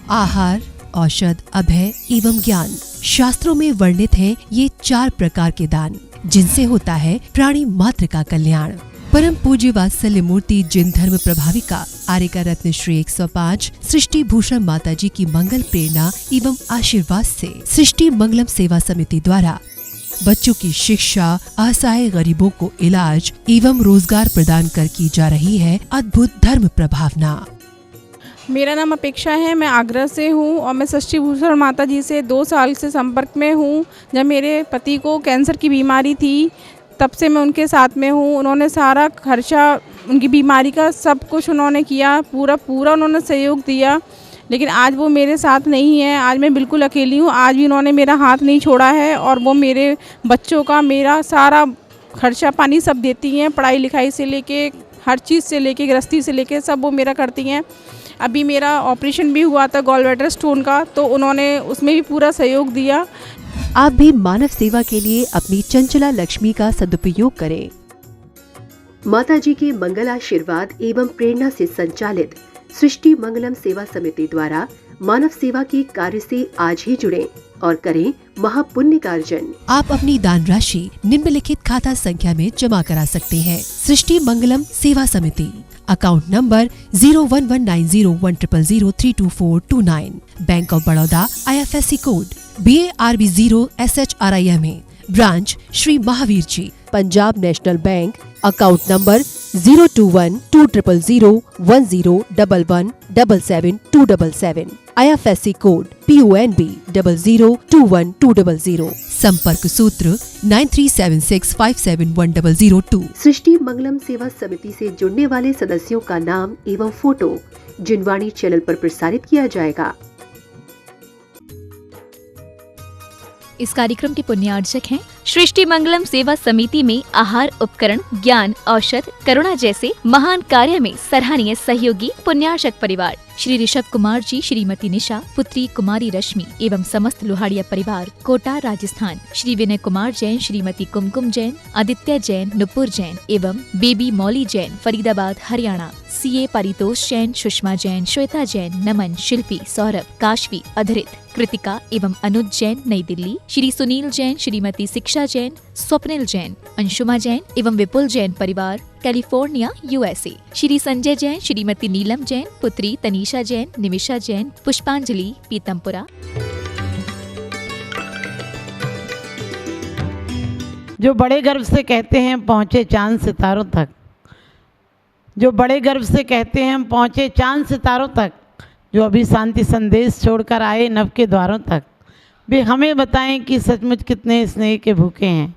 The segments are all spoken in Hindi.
आहार, औषध, अभय एवं ज्ञान। शास्त्रों में वर्णित हैं ये 4 प्रकार के दान, जिनसे होता है प्राणी मात्र का कल्याण। परम पूज्य वात्सल्य मूर्ति जिन धर्म प्रभाविका आर्यका रत्न श्री 105 सृष्टि भूषण माता जी की मंगल प्रेरणा एवं आशीर्वाद से सृष्टि मंगलम सेवा समिति द्वारा बच्चों की शिक्षा, असहाय गरीबों को इलाज एवं रोजगार प्रदान कर की जा रही है अद्भुत धर्म प्रभावना। मेरा नाम अपेक्षा है, मैं आगरा से हूँ और मैं सृष्टि भूषण माता जी से 2 साल से संपर्क में हूँ। जब मेरे पति को कैंसर की बीमारी थी तब से मैं उनके साथ में हूँ। उन्होंने सारा खर्चा उनकी बीमारी का सब कुछ उन्होंने किया, पूरा उन्होंने सहयोग दिया। लेकिन आज वो मेरे साथ नहीं है, आज मैं बिल्कुल अकेली हूँ। आज भी उन्होंने मेरा हाथ नहीं छोड़ा है और वो मेरे बच्चों का मेरा सारा खर्चा पानी सब देती हैं, पढ़ाई लिखाई से लेके हर चीज़ से लेके गृहस्थी से लेके सब वो मेरा करती हैं। अभी मेरा ऑपरेशन भी हुआ था गॉलब्लैडर स्टोन का, तो उन्होंने उसमें भी पूरा सहयोग दिया। आप भी मानव सेवा के लिए अपनी चंचला लक्ष्मी का सदुपयोग करें। माता जी के मंगल आशीर्वाद एवं प्रेरणा से संचालित सृष्टि मंगलम सेवा समिति द्वारा मानव सेवा के कार्य से आज ही जुड़ें और करें महापुण्य का अर्जन। आप अपनी दान राशि निम्नलिखित खाता संख्या में जमा करा सकते हैं। सृष्टि Mangalam Seva Samiti, account number 01190100032429, bank of Baroda, IFSC code BARB 0 SHRIMA, branch Shri Mahavir ji, Punjab national bank, account number 021200101177 IFSC code PONB 0021200, संपर्क सूत्र 9376571002। सृष्टि मंगलम सेवा समिति से जुड़ने वाले सदस्यों का नाम एवं फोटो जिनवाणी चैनल पर प्रसारित किया जाएगा। इस कार्यक्रम के पुण्यार्जक हैं सृष्टि मंगलम सेवा समिति में आहार उपकरण, ज्ञान, औषध, करुणा जैसे महान कार्य में सराहनीय सहयोगी पुण्यार्जक परिवार श्री ऋषभ कुमार जी, श्रीमती निशा, पुत्री कुमारी रश्मि एवं समस्त लोहाड़िया परिवार, कोटा, राजस्थान। श्री विनय कुमार जैन, श्रीमती कुमकुम जैन, आदित्य जैन, नुपुर जैन एवं बेबी मौली जैन, फरीदाबाद, हरियाणा। CA परितोष जैन, सुषमा जैन, श्वेता जैन, नमन, शिल्पी, सौरभ, काशवी, अधरित, कृतिका एवं अनुज जैन, नई दिल्ली। श्री सुनील जैन, श्रीमती शिक्षा जैन, स्वप्निल जैन, अंशुमा जैन एवं विपुल जैन परिवार, कैलिफोर्निया, USA। श्री संजय जैन, श्रीमती नीलम जैन, पुत्री तनीषा जैन, निमिषा जैन, पुष्पांजलि, पीतमपुरा। जो बड़े गर्व से कहते हैं पहुँचे चांद सितारों तक, जो बड़े गर्व से कहते हैं हम पहुँचे चांद सितारों तक, जो अभी शांति संदेश छोड़कर आए नभ के द्वारों तक, वे हमें बताएं कि सचमुच कितने स्नेह के भूखे हैं।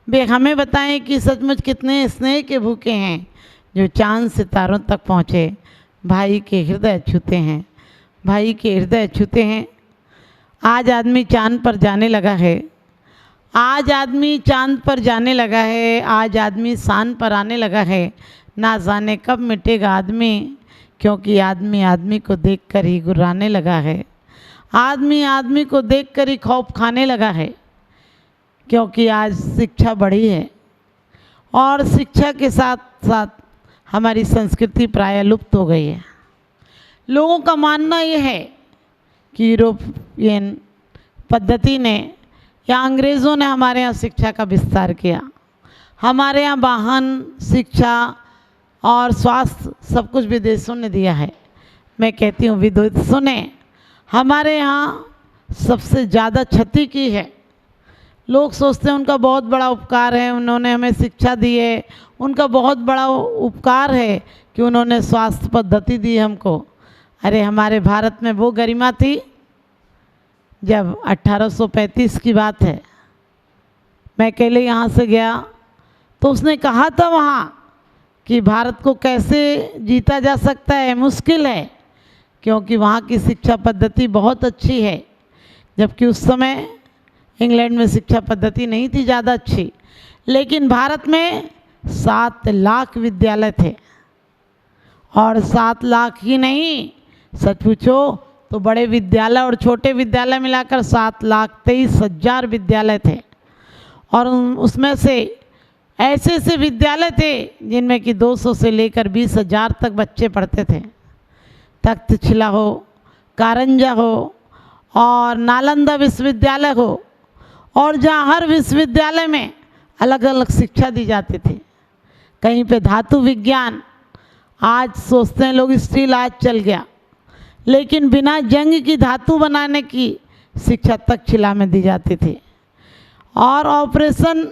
वे हमें बताएं कि सचमुच कितने स्नेह के भूखे हैं, जो चांद सितारों तक पहुँचे भाई के हृदय छूते हैं, भाई के हृदय छूते हैं। आज आदमी चांद पर जाने लगा है, आज आदमी चांद पर जाने लगा है, आज आदमी शान पर आने लगा है। ना जाने कब मिटेगा आदमी, क्योंकि आदमी आदमी को देखकर ही गुर्राने लगा है। आदमी आदमी को देखकर ही खौफ खाने लगा है, क्योंकि आज शिक्षा बढ़ी है और शिक्षा के साथ साथ हमारी संस्कृति प्रायः लुप्त हो गई है। लोगों का मानना यह है कि यूरोपियन पद्धति ने या अंग्रेज़ों ने हमारे यहाँ शिक्षा का विस्तार किया। हमारे यहाँ वाहन, शिक्षा और स्वास्थ्य सब कुछ विदेशों ने दिया है। मैं कहती हूँ विदेशों ने हमारे यहाँ सबसे ज़्यादा क्षति की है। लोग सोचते हैं उनका बहुत बड़ा उपकार है, उन्होंने हमें शिक्षा दी है, उनका बहुत बड़ा उपकार है कि उन्होंने स्वास्थ्य पद्धति दी हमको। अरे हमारे भारत में वो गरिमा थी जब 1835 की बात है, मैं अकेले यहाँ से गया तो उसने कहा था वहाँ कि भारत को कैसे जीता जा सकता है, मुश्किल है, क्योंकि वहाँ की शिक्षा पद्धति बहुत अच्छी है। जबकि उस समय इंग्लैंड में शिक्षा पद्धति नहीं थी ज़्यादा अच्छी, लेकिन भारत में 7 लाख विद्यालय थे। और 7 लाख ही नहीं, सच पूछो तो बड़े विद्यालय और छोटे विद्यालय मिलाकर 7,23,000 विद्यालय थे। और उसमें से ऐसे ऐसे विद्यालय थे जिनमें कि 200 से लेकर 20,000 तक बच्चे पढ़ते थे। तख्तशिला हो, कारंजा हो और नालंदा विश्वविद्यालय हो, और जहाँ हर विश्वविद्यालय में अलग अलग शिक्षा दी जाती थी। कहीं पे धातु विज्ञान, आज सोचते हैं लोग स्टील आज चल गया, लेकिन बिना जंग की धातु बनाने की शिक्षा तक्षशिला में दी जाती थी। और ऑपरेशन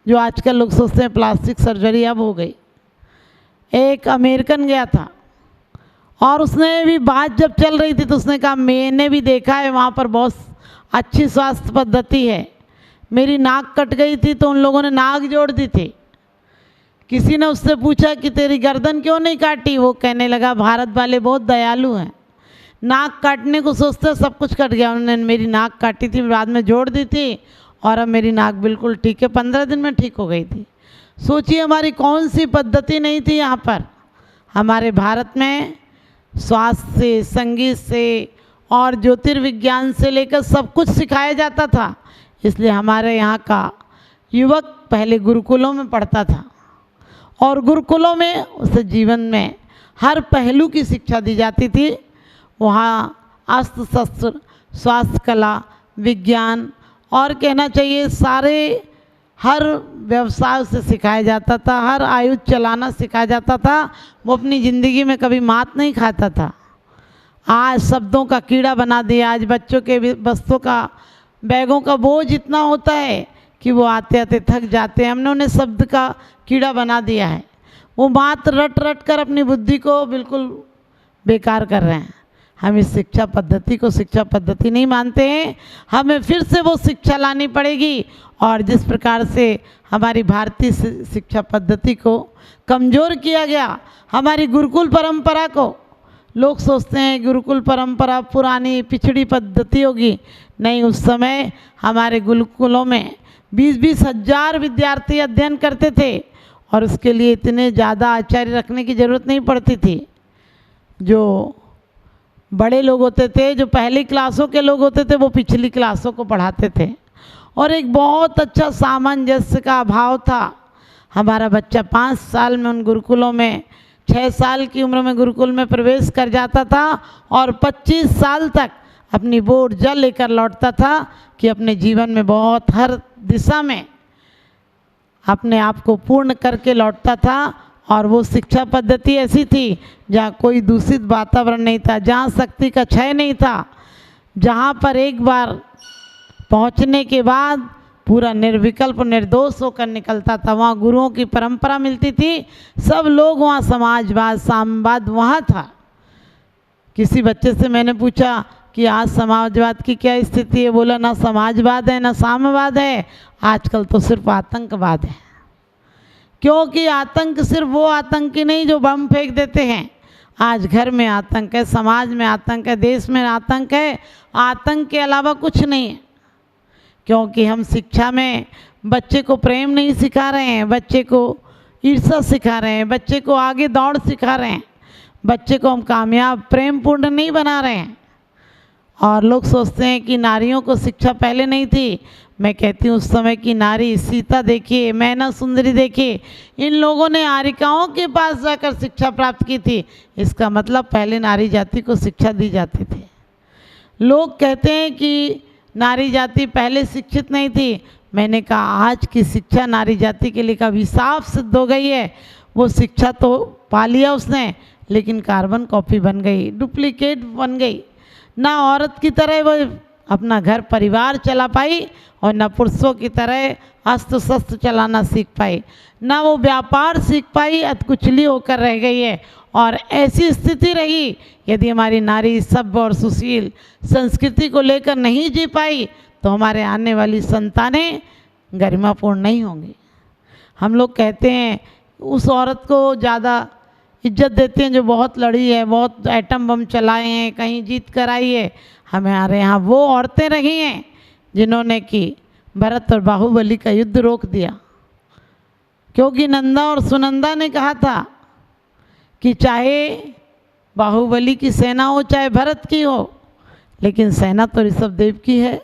जो आजकल लोग सोचते हैं प्लास्टिक सर्जरी अब हो गई। एक अमेरिकन गया था और उसने भी बात जब चल रही थी तो उसने कहा मैंने भी देखा है वहाँ पर बहुत अच्छी स्वास्थ्य पद्धति है। मेरी नाक कट गई थी तो उन लोगों ने नाक जोड़ दी थी। किसी ने उससे पूछा कि तेरी गर्दन क्यों नहीं काटी? वो कहने लगा भारत वाले बहुत दयालु हैं, नाक काटने को सोचते सब कुछ कट गया। उन्होंने मेरी नाक काटी थी, बाद में जोड़ दी थी और अब मेरी नाक बिल्कुल ठीक है, 15 दिन में ठीक हो गई थी। सोचिए हमारी कौन सी पद्धति नहीं थी यहाँ पर। हमारे भारत में स्वास्थ्य से, संगीत से और ज्योतिर्विज्ञान से लेकर सब कुछ सिखाया जाता था। इसलिए हमारे यहाँ का युवक पहले गुरुकुलों में पढ़ता था और गुरुकुलों में उसे जीवन में हर पहलू की शिक्षा दी जाती थी। वहाँ अस्त्र शस्त्र, स्वास्थ्य कला, विज्ञान और कहना चाहिए सारे हर व्यवसाय से सिखाया जाता था, हर आयुध चलाना सिखाया जाता था। वो अपनी ज़िंदगी में कभी मात नहीं खाता था। आज शब्दों का कीड़ा बना दिया। आज बच्चों के बस्तों का, बैगों का बोझ इतना होता है कि वो आते आते थक जाते हैं। हमने उन्हें शब्द का कीड़ा बना दिया है। वो बात रट रट कर अपनी बुद्धि को बिल्कुल बेकार कर रहे हैं। हम इस शिक्षा पद्धति को शिक्षा पद्धति नहीं मानते हैं। हमें फिर से वो शिक्षा लानी पड़ेगी। और जिस प्रकार से हमारी भारतीय शिक्षा पद्धति को कमज़ोर किया गया, हमारी गुरुकुल परंपरा को, लोग सोचते हैं गुरुकुल परंपरा पुरानी पिछड़ी पद्धति होगी। नहीं, उस समय हमारे गुरुकुलों में 20-20 हज़ार विद्यार्थी अध्ययन करते थे और उसके लिए इतने ज़्यादा आचार्य रखने की ज़रूरत नहीं पड़ती थी। जो बड़े लोग होते थे, जो पहली क्लासों के लोग होते थे, वो पिछली क्लासों को पढ़ाते थे और एक बहुत अच्छा सामंजस्य का अभाव था। हमारा बच्चा 5 साल में उन गुरुकुलों में, 6 साल की उम्र में गुरुकुल में प्रवेश कर जाता था और 25 साल तक अपनी बोर्ड जल लेकर लौटता था कि अपने जीवन में बहुत हर दिशा में अपने आप को पूर्ण करके लौटता था। और वो शिक्षा पद्धति ऐसी थी जहाँ कोई दूषित वातावरण नहीं था, जहाँ शक्ति का क्षय नहीं था, जहाँ पर एक बार पहुँचने के बाद पूरा निर्विकल्प निर्दोष होकर निकलता था। वहाँ गुरुओं की परंपरा मिलती थी। सब लोग वहाँ समाजवाद, साम्यवाद वहाँ था। किसी बच्चे से मैंने पूछा कि आज समाजवाद की क्या स्थिति है? बोला ना समाजवाद है ना साम्यवाद है, आजकल तो सिर्फ आतंकवाद है। क्योंकि आतंक सिर्फ वो आतंकी नहीं जो बम फेंक देते हैं। आज घर में आतंक है, समाज में आतंक है, देश में आतंक है। आतंक के अलावा कुछ नहीं है। क्योंकि हम शिक्षा में बच्चे को प्रेम नहीं सिखा रहे हैं, बच्चे को ईर्ष्या सिखा रहे हैं, बच्चे को आगे दौड़ सिखा रहे हैं, बच्चे को हम कामयाब प्रेमपूर्ण नहीं बना रहे हैं। और लोग सोचते हैं कि नारियों को शिक्षा पहले नहीं थी। मैं कहती हूँ उस समय की नारी सीता देखिए, मैना सुंदरी देखिए, इन लोगों ने आर्यिकाओं के पास जाकर शिक्षा प्राप्त की थी। इसका मतलब पहले नारी जाति को शिक्षा दी जाती थी। लोग कहते हैं कि नारी जाति पहले शिक्षित नहीं थी। मैंने कहा आज की शिक्षा नारी जाति के लिए अभिशाप सिद्ध हो गई है। वो शिक्षा तो पा लिया उसने, लेकिन कार्बन कॉपी बन गई, डुप्लीकेट बन गई। ना औरत की तरह वो अपना घर परिवार चला पाई और न पुरुषों की तरह अस्त्र शस्त्र चलाना सीख पाई, ना वो व्यापार सीख पाई, अधकुचली होकर रह गई है। और ऐसी स्थिति रही, यदि हमारी नारी सभ्य और सुशील संस्कृति को लेकर नहीं जी पाई तो हमारे आने वाली संतानें गरिमापूर्ण नहीं होंगी। हम लोग कहते हैं उस औरत को ज़्यादा इज्जत देते हैं जो बहुत लड़ी है, बहुत एटम बम चलाए हैं, कहीं जीत कर आई है। हमारे यहाँ वो औरतें रही हैं जिन्होंने कि भरत और बाहुबली का युद्ध रोक दिया। क्योंकि नंदा और सुनंदा ने कहा था कि चाहे बाहुबली की सेना हो चाहे भरत की हो, लेकिन सेना तो ऋषभदेव की है।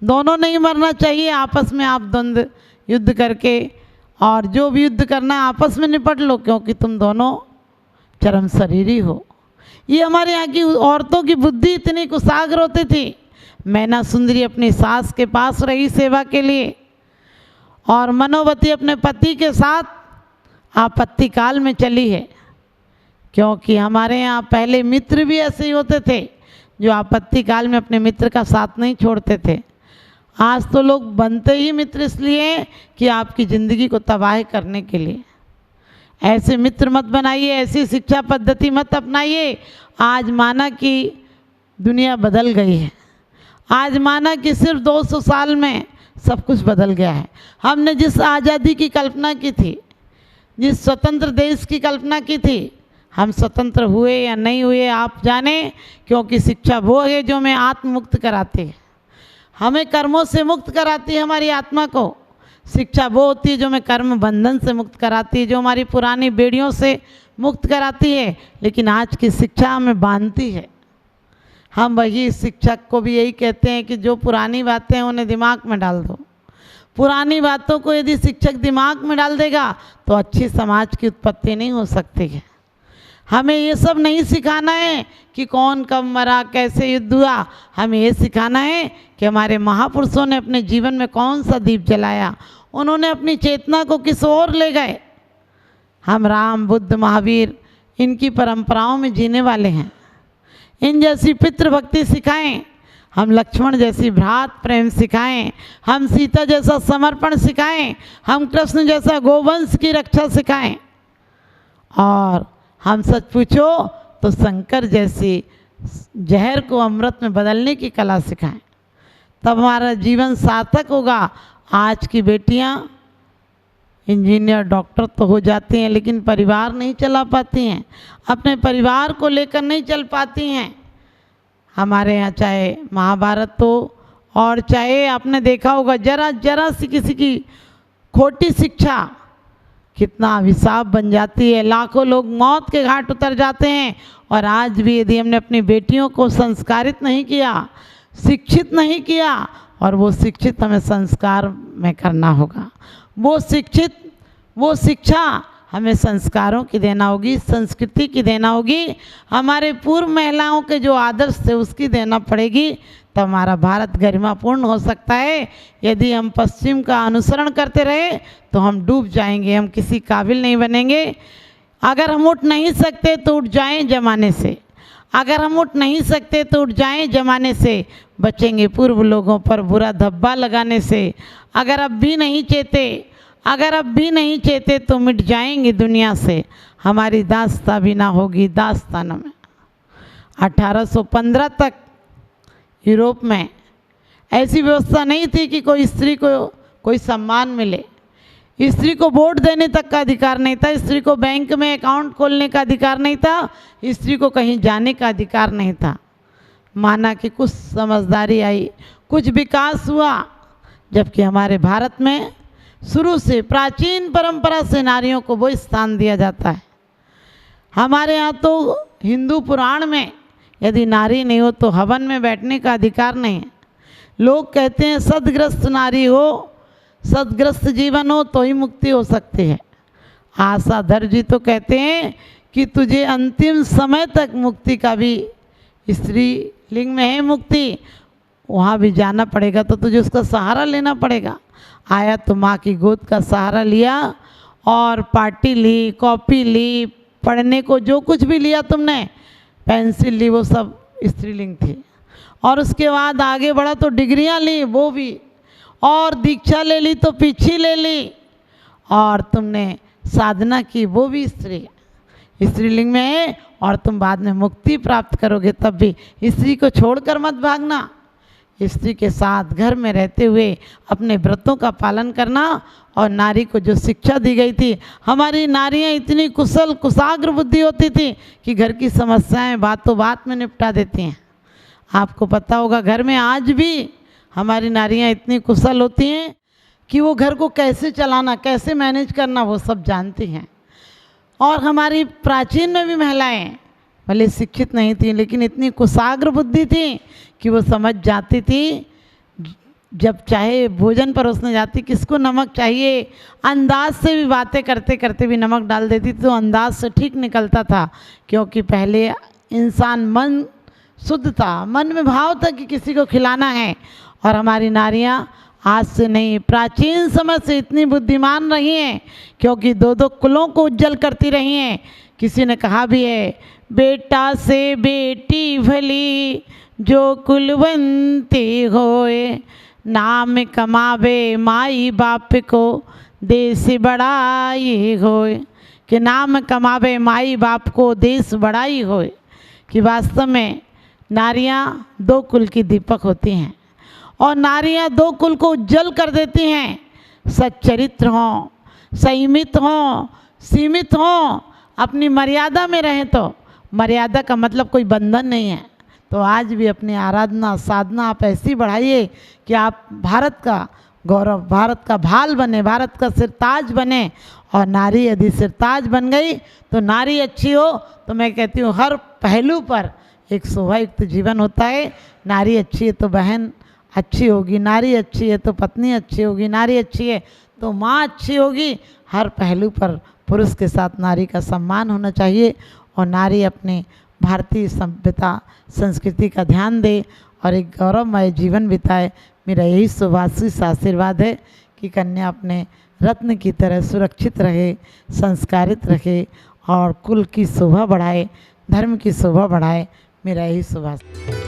दोनों नहीं मरना चाहिए। आपस में आप द्वंद्व युद्ध करके, और जो भी युद्ध करना है आपस में निपट लो, क्योंकि तुम दोनों चरम शरीरी हो। ये हमारे यहाँ की औरतों की बुद्धि इतनी कुशाग्र होती थी। मैना सुंदरी अपनी सास के पास रही सेवा के लिए, और मनोवती अपने पति के साथ आपत्ति काल में चली है, क्योंकि हमारे यहाँ पहले मित्र भी ऐसे ही होते थे जो आपत्ति काल में अपने मित्र का साथ नहीं छोड़ते थे। आज तो लोग बनते ही मित्र इसलिए कि आपकी ज़िंदगी को तबाह करने के लिए। ऐसे मित्र मत बनाइए, ऐसी शिक्षा पद्धति मत अपनाइए। आज माना कि दुनिया बदल गई है, आज माना कि सिर्फ 200 साल में सब कुछ बदल गया है। हमने जिस आज़ादी की कल्पना की थी, जिस स्वतंत्र देश की कल्पना की थी, हम स्वतंत्र हुए या नहीं हुए आप जाने, क्योंकि शिक्षा वो है जो हमें आत्ममुक्त कराती है, हमें कर्मों से मुक्त कराती है हमारी आत्मा को। शिक्षा वो होती है जो हमें कर्म बंधन से मुक्त कराती है, जो हमारी पुरानी बेड़ियों से मुक्त कराती है। लेकिन आज की शिक्षा हमें बांधती है। हम वही शिक्षक को भी यही कहते हैं कि जो पुरानी बातें हैं उन्हें दिमाग में डाल दो। पुरानी बातों को यदि शिक्षक दिमाग में डाल देगा तो अच्छी समाज की उत्पत्ति नहीं हो सकती है। हमें ये सब नहीं सिखाना है कि कौन कब मरा, कैसे युद्ध हुआ। हमें ये सिखाना है कि हमारे महापुरुषों ने अपने जीवन में कौन सा दीप जलाया, उन्होंने अपनी चेतना को किस ओर ले गए। हम राम, बुद्ध, महावीर इनकी परंपराओं में जीने वाले हैं। इन जैसी पितृभक्ति सिखाएं, हम लक्ष्मण जैसी भ्रात प्रेम सिखाएं, हम सीता जैसा समर्पण सिखाएं, हम कृष्ण जैसा गोवंश की रक्षा सिखाएं, और हम सच पूछो तो शंकर जैसी जहर को अमृत में बदलने की कला सिखाएं। तब हमारा जीवन सार्थक होगा। आज की बेटियां इंजीनियर, डॉक्टर तो हो जाती हैं, लेकिन परिवार नहीं चला पाती हैं, अपने परिवार को लेकर नहीं चल पाती हैं। हमारे यहाँ चाहे महाभारत हो और चाहे आपने देखा होगा जरा सी किसी की खोटी शिक्षा कितना अभिशाप बन जाती है। लाखों लोग मौत के घाट उतर जाते हैं। और आज भी यदि हमने अपनी बेटियों को संस्कारित नहीं किया, शिक्षित नहीं किया, और वो शिक्षित हमें संस्कार में करना होगा, वो शिक्षा हमें संस्कारों की देना होगी, संस्कृति की देना होगी, हमारे पूर्व महिलाओं के जो आदर्श थे उसकी देना पड़ेगी। तब हमारा भारत गरिमापूर्ण हो सकता है। यदि हम पश्चिम का अनुसरण करते रहे तो हम डूब जाएंगे, हम किसी काबिल नहीं बनेंगे। अगर हम उठ नहीं सकते तो उठ जाएं जमाने से, अगर हम उठ नहीं सकते तो उठ जाएं जमाने से, बचेंगे पूर्व लोगों पर बुरा धब्बा लगाने से। अगर अब भी नहीं चेते तो मिट जाएंगे दुनिया से, हमारी दास्तां भी ना होगी दास्तान में। 1815 तक यूरोप में ऐसी व्यवस्था नहीं थी कि कोई स्त्री को कोई सम्मान मिले। स्त्री को वोट देने तक का अधिकार नहीं था, स्त्री को बैंक में अकाउंट खोलने का अधिकार नहीं था, स्त्री को कहीं जाने का अधिकार नहीं था। माना कि कुछ समझदारी आई, कुछ विकास हुआ, जबकि हमारे भारत में शुरू से प्राचीन परंपरा से नारियों को वो स्थान दिया जाता है। हमारे यहाँ तो हिंदू पुराण में यदि नारी नहीं हो तो हवन में बैठने का अधिकार नहीं है। लोग कहते हैं सदग्रस्त नारी हो, सदग्रस्त जीवन हो तो ही मुक्ति हो सकती है। आशाधर जी तो कहते हैं कि तुझे अंतिम समय तक मुक्ति का भी, स्त्री लिंग में है मुक्ति, वहाँ भी जाना पड़ेगा तो तुझे उसका सहारा लेना पड़ेगा। आया तो माँ की गोद का सहारा लिया और पार्टी ली, कॉपी ली, पढ़ने को जो कुछ भी लिया तुमने, पेंसिल ली, वो सब स्त्रीलिंग थी। और उसके बाद आगे बढ़ा तो डिग्रियां ली, वो भी, और दीक्षा ले ली तो पीछी ले ली, और तुमने साधना की, वो भी स्त्रीलिंग में है। और तुम बाद में मुक्ति प्राप्त करोगे तब भी। स्त्री को छोड़कर मत भागना, स्त्री के साथ घर में रहते हुए अपने व्रतों का पालन करना। और नारी को जो शिक्षा दी गई थी, हमारी नारियां इतनी कुशाग्र बुद्धि होती थी कि घर की समस्याएं बातों बात में निपटा देती हैं। आपको पता होगा घर में आज भी हमारी नारियां इतनी कुशल होती हैं कि वो घर को कैसे चलाना, कैसे मैनेज करना वो सब जानती हैं। और हमारी प्राचीन में भी महिलाएं भले शिक्षित नहीं थी, लेकिन इतनी कुशाग्र बुद्धि थी कि वो समझ जाती थी। जब चाहे भोजन परोसने जाती, किसको नमक चाहिए, अंदाज से भी बातें करते करते भी नमक डाल देती तो अंदाज से ठीक निकलता था, क्योंकि पहले इंसान मन शुद्ध था, मन में भाव था कि किसी को खिलाना है। और हमारी नारियां आज से नहीं, प्राचीन समय से इतनी बुद्धिमान रही हैं, क्योंकि दो दो कुलों को उज्जवल करती रही हैं। किसी ने कहा भी है, बेटा से बेटी भली जो कुलवंती होए, नाम कमावे माई बाप को देश बड़ाई होए। कि नाम कमावे माई बाप को देश बड़ाई होए। कि वास्तव में नारियां दो कुल की दीपक होती हैं और नारियां दो कुल को उज्जवल कर देती हैं। सच्चरित्र हों, संयमित हों, सीमित हों, अपनी मर्यादा में रहें। तो मर्यादा का मतलब कोई बंधन नहीं है। तो आज भी अपनी आराधना साधना आप ऐसी बढ़ाइए कि आप भारत का गौरव, भारत का भाल बने, भारत का सिरताज बने। और नारी यदि सिरताज बन गई तो नारी अच्छी हो तो मैं कहती हूँ हर पहलू पर एक शोभायुक्त जीवन होता है। नारी अच्छी है तो बहन अच्छी होगी, नारी अच्छी है तो पत्नी अच्छी होगी, नारी अच्छी है तो माँ अच्छी होगी। हर पहलू पर पुरुष के साथ नारी का सम्मान होना चाहिए और नारी अपने भारतीय सभ्यता संस्कृति का ध्यान दे और एक गौरवमय जीवन बिताए। मेरा यही शुभाशीष आशीर्वाद है कि कन्या अपने रत्न की तरह सुरक्षित रहे, संस्कारित रहे और कुल की शोभा बढ़ाए, धर्म की शोभा बढ़ाए। मेरा यही शुभाशीष।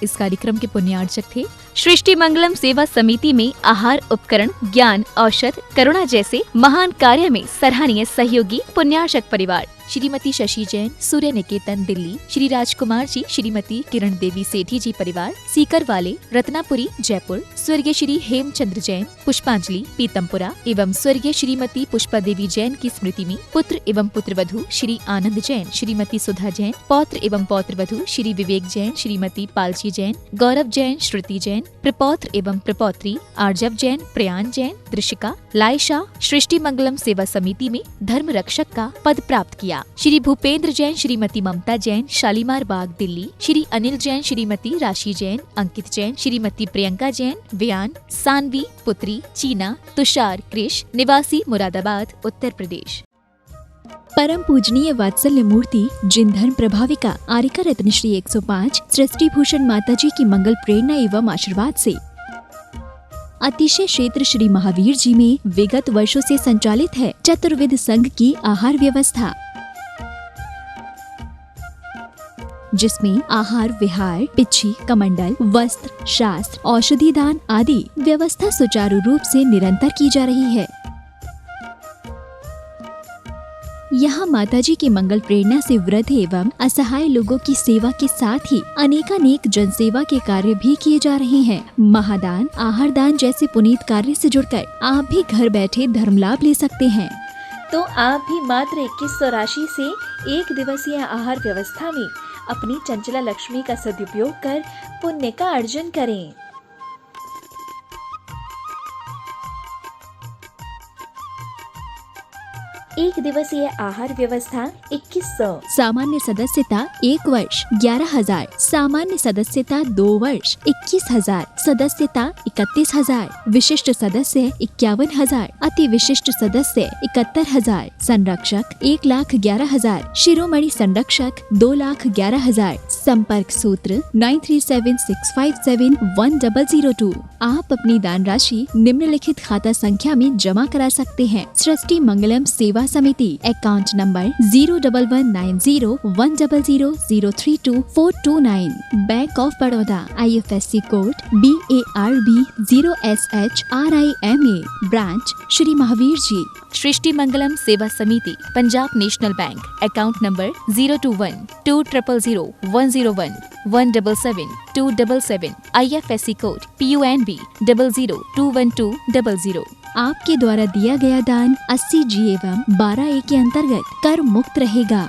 इस कार्यक्रम के पुण्यार्चक थे सृष्टि मंगलम सेवा समिति में आहार उपकरण, ज्ञान, औषध, करुणा जैसे महान कार्य में सराहनीय सहयोगी पुण्यार्चक परिवार श्रीमती शशि जैन, सूर्य निकेतन दिल्ली, श्री राजकुमार जी, श्रीमती किरण देवी सेठी जी परिवार सीकर वाले, रत्नापुरी जयपुर, स्वर्गीय श्री हेमचंद्र जैन, पुष्पांजलि पीतमपुरा एवं स्वर्गीय श्रीमती पुष्पा देवी जैन की स्मृति में पुत्र एवं पुत्रवधू श्री आनंद जैन, श्रीमती सुधा जैन, पौत्र एवं पौत्रवधू श्री विवेक जैन, श्रीमती पालची जैन, गौरव जैन, श्रुति जैन, प्रपौत्र एवं प्रपौत्री आर्जव जैन, प्रयान जैन, दृशिका, लाइशा सृष्टि मंगलम सेवा समिति में धर्म रक्षक का पद प्राप्त किया। श्री भूपेंद्र जैन, श्रीमती ममता जैन, शालीमार बाग दिल्ली, श्री अनिल जैन, श्रीमती राशि जैन, अंकित जैन, श्रीमती प्रियंका जैन, व्यान, सानवी पुत्री, चीना, तुषार कृष, निवासी मुरादाबाद उत्तर प्रदेश। परम पूजनीय वात्सल्य मूर्ति जिन धर्म प्रभाविका आरिका रत्न श्री 105 सृष्टि भूषण माता जी की मंगल प्रेरणा एवं आशीर्वाद से अतिशय क्षेत्र श्री महावीर जी में विगत वर्षों से संचालित है चतुर्विध संघ की आहार व्यवस्था, जिसमें आहार विहार, पिच्छी, कमंडल, वस्त्र, शास्त्र, औषधि दान आदि व्यवस्था सुचारू रूप से निरंतर की जा रही है। यहाँ माताजी की मंगल प्रेरणा से वृद्ध एवं असहाय लोगों की सेवा के साथ ही अनेकानेक जनसेवा के कार्य भी किए जा रहे हैं। महादान, आहार दान जैसे पुनीत कार्य से जुड़कर आप भी घर बैठे धर्म लाभ ले सकते हैं। तो आप भी मात्र 2100 राशि से 1 दिवसीय आहार व्यवस्था में अपनी चंचला लक्ष्मी का सदुपयोग कर पुण्य का अर्जन करें। एक दिवसीय आहार व्यवस्था 2100। सामान्य सदस्यता 1 वर्ष 11,000, सामान्य सदस्यता 2 वर्ष 21,000, सदस्यता 31,000, विशिष्ट सदस्य 51,000, अति विशिष्ट सदस्य 71,000, संरक्षक 1,11,000, शिरोमणि संरक्षक 2,11,000। संपर्क सूत्र 9376571002। आप अपनी दान राशि निम्नलिखित खाता संख्या में जमा करा सकते हैं। सृष्टि Mangalam Seva Samiti, account number 011901000032429, bank of Baroda, IFSC code BARB 0SHRIMA, branch Shri Mahavir ji. Srishti Mangalam Seva Samiti, Punjab national bank, account number 021200101 177 IFSC code PUNB 0021200। आपके द्वारा दिया गया दान 80G एवं 12A के अंतर्गत कर मुक्त रहेगा।